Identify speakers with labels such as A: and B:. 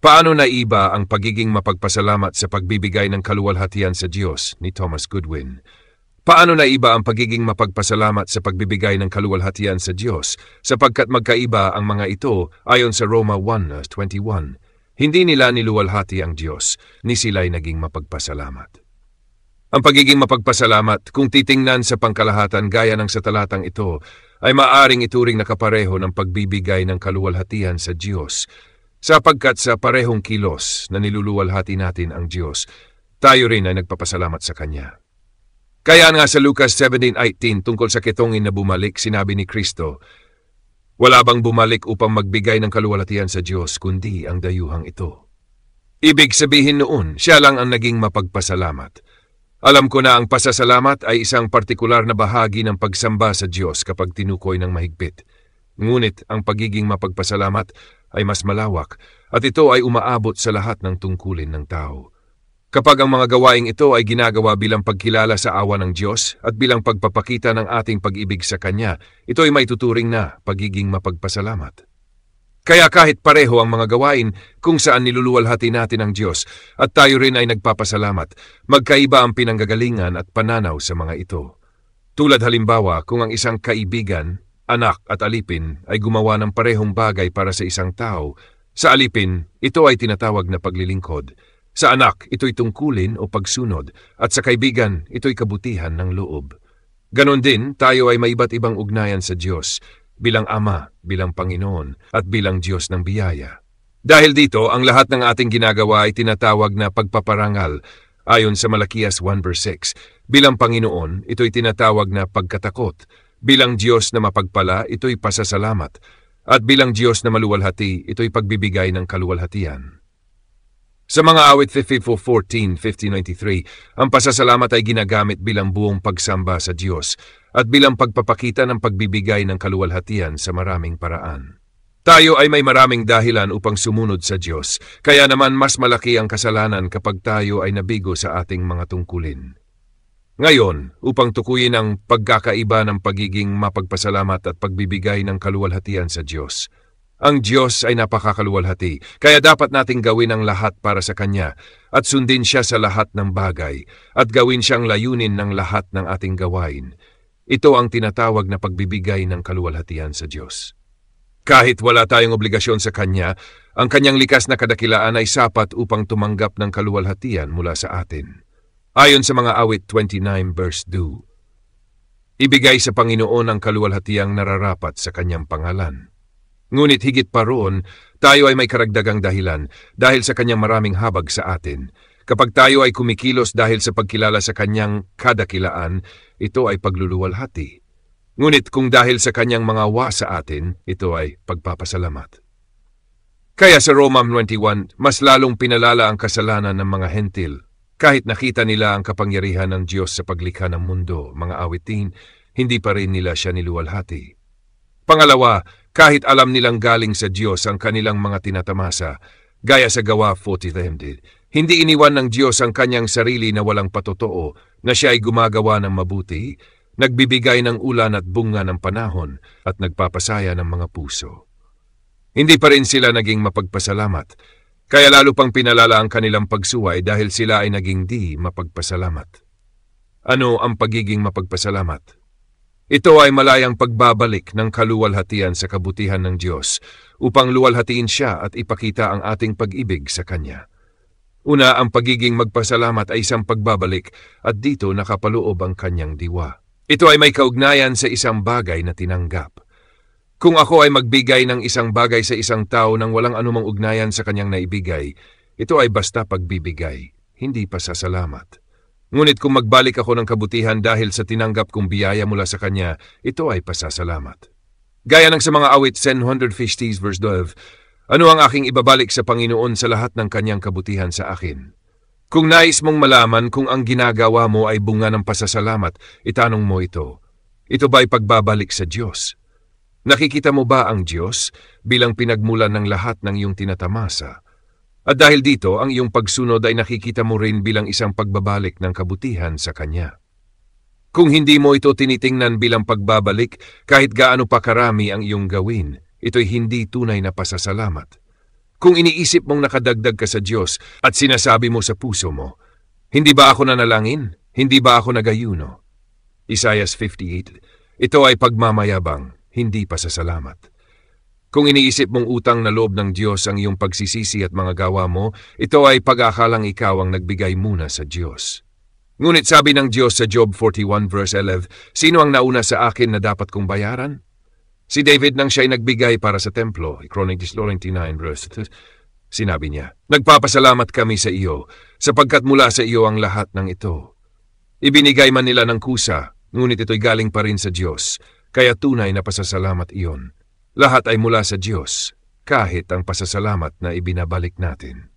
A: Paano naiba ang pagiging mapagpasalamat sa pagbibigay ng kaluwalhatian sa Diyos ni Thomas Goodwin? Paano naiba ang pagiging mapagpasalamat sa pagbibigay ng kaluwalhatian sa Diyos sapagkat magkaiba ang mga ito ayon sa Roma 1:21? Hindi nila niluwalhati ang Diyos, ni sila'y naging mapagpasalamat. Ang pagiging mapagpasalamat, kung titingnan sa pangkalahatan gaya ng sa talatang ito, ay maaaring ituring na kapareho ng pagbibigay ng kaluwalhatian sa Diyos. Sapagkat sa parehong kilos na niluluwalhati natin ang Diyos, tayo rin ay nagpapasalamat sa Kanya. Kaya nga sa Lucas 17:18 tungkol sa kitongin na bumalik, sinabi ni Kristo, wala bang bumalik upang magbigay ng kaluwalhatian sa Diyos kundi ang dayuhang ito? Ibig sabihin noon, siya lang ang naging mapagpasalamat. Alam ko na ang pasasalamat ay isang partikular na bahagi ng pagsamba sa Diyos kapag tinukoy ng mahigpit. Ngunit ang pagiging mapagpasalamat ay mas malawak at ito ay umaabot sa lahat ng tungkulin ng tao. Kapag ang mga gawaing ito ay ginagawa bilang pagkilala sa awa ng Diyos at bilang pagpapakita ng ating pag-ibig sa Kanya, ito ay maituturing na pagiging mapagpasalamat. Kaya kahit pareho ang mga gawain kung saan niluluwalhati natin ang Diyos at tayo rin ay nagpapasalamat, magkaiba ang pinanggagalingan at pananaw sa mga ito. Tulad halimbawa kung ang isang kaibigan, anak at alipin ay gumawa ng parehong bagay para sa isang tao, sa alipin, ito ay tinatawag na paglilingkod. Sa anak, ito'y tungkulin o pagsunod, at sa kaibigan, ito'y kabutihan ng loob. Ganon din, tayo ay may iba't ibang ugnayan sa Diyos, bilang Ama, bilang Panginoon, at bilang Diyos ng biyaya. Dahil dito, ang lahat ng ating ginagawa ay tinatawag na pagpaparangal, ayon sa Malakias 1:6. Bilang Panginoon, ito'y tinatawag na pagkatakot. Bilang Diyos na mapagpala, ito'y pasasalamat. At bilang Diyos na maluwalhati, ito'y pagbibigay ng kaluwalhatian. Sa mga awit 54:14, 50:93, ang pasasalamat ay ginagamit bilang buong pagsamba sa Diyos at bilang pagpapakita ng pagbibigay ng kaluwalhatian sa maraming paraan. Tayo ay may maraming dahilan upang sumunod sa Diyos, kaya naman mas malaki ang kasalanan kapag tayo ay nabigo sa ating mga tungkulin. Ngayon, upang tukuyin ang pagkakaiba ng pagiging mapagpasalamat at pagbibigay ng kaluwalhatian sa Diyos. Ang Diyos ay napakakaluwalhati, kaya dapat nating gawin ang lahat para sa Kanya at sundin Siya sa lahat ng bagay at gawin Siyang layunin ng lahat ng ating gawain. Ito ang tinatawag na pagbibigay ng kaluwalhatian sa Diyos. Kahit wala tayong obligasyon sa Kanya, ang Kanyang likas na kadakilaan ay sapat upang tumanggap ng kaluwalhatian mula sa atin. Ayon sa mga awit 29:2, ibigay sa Panginoon ang kaluwalhatiang nararapat sa Kanyang pangalan. Ngunit higit pa roon, tayo ay may karagdagang dahilan dahil sa Kanyang maraming habag sa atin. Kapag tayo ay kumikilos dahil sa pagkilala sa Kanyang kadakilaan, ito ay pagluluwalhati. Ngunit kung dahil sa Kanyang mga wa sa atin, ito ay pagpapasalamat. Kaya sa Roma 21, mas lalong pinalala ang kasalanan ng mga hentil. Kahit nakita nila ang kapangyarihan ng Diyos sa paglikha ng mundo, mga awitin, hindi pa rin nila siya niluwalhati. Pangalawa, kahit alam nilang galing sa Diyos ang kanilang mga tinatamasa, gaya sa Gawa 40:10, hindi iniwan ng Diyos ang Kanyang sarili na walang patotoo, na siya ay gumagawa ng mabuti, nagbibigay ng ulan at bunga ng panahon, at nagpapasaya ng mga puso. Hindi pa rin sila naging mapagpasalamat, kaya lalo pang pinalala ang kanilang pagsuway dahil sila ay naging di mapagpasalamat. Ano ang pagiging mapagpasalamat? Ito ay malayang pagbabalik ng kaluwalhatian sa kabutihan ng Diyos upang luwalhatiin Siya at ipakita ang ating pag-ibig sa Kanya. Una, ang pagiging magpasalamat ay isang pagbabalik at dito nakapaloob ang Kanyang diwa. Ito ay may kaugnayan sa isang bagay na tinanggap. Kung ako ay magbigay ng isang bagay sa isang tao nang walang anumang ugnayan sa kanyang naibigay, ito ay basta pagbibigay, hindi pasasalamat. Ngunit kung magbalik ako ng kabutihan dahil sa tinanggap kong biyaya mula sa Kanya, ito ay pasasalamat. Gaya ng sa mga awit 150:12, ano ang aking ibabalik sa Panginoon sa lahat ng Kanyang kabutihan sa akin? Kung nais mong malaman kung ang ginagawa mo ay bunga ng pasasalamat, itanong mo ito. Ito ba ay pagbabalik sa Diyos? Nakikita mo ba ang Diyos bilang pinagmulan ng lahat ng iyong tinatamasa? At dahil dito, ang iyong pagsunod ay nakikita mo rin bilang isang pagbabalik ng kabutihan sa Kanya. Kung hindi mo ito tinitingnan bilang pagbabalik, kahit gaano pa karami ang iyong gawin, ito'y hindi tunay na pasasalamat. Kung iniisip mong nakadagdag ka sa Diyos at sinasabi mo sa puso mo, hindi ba ako nanalangin? Hindi ba ako nagayuno? Isaiah 58. Ito ay pagmamayabang, hindi pasasalamat. Kung iniisip mong utang na loob ng Diyos ang iyong pagsisisi at mga gawa mo, ito ay pag-akalang ikaw ang nagbigay muna sa Diyos. Ngunit sabi ng Diyos sa Job 41 verse 11, sino ang nauna sa akin na dapat kong bayaran? Si David nang siya'y nagbigay para sa templo, Chronicles 29 verse 2, sinabi niya, nagpapasalamat kami sa iyo, sapagkat mula sa iyo ang lahat ng ito. Ibinigay man nila ng kusa, ngunit ito'y galing pa rin sa Diyos, kaya tunay na pasasalamat iyon. Lahat ay mula sa Diyos, kahit ang pasasalamat na ibinabalik natin.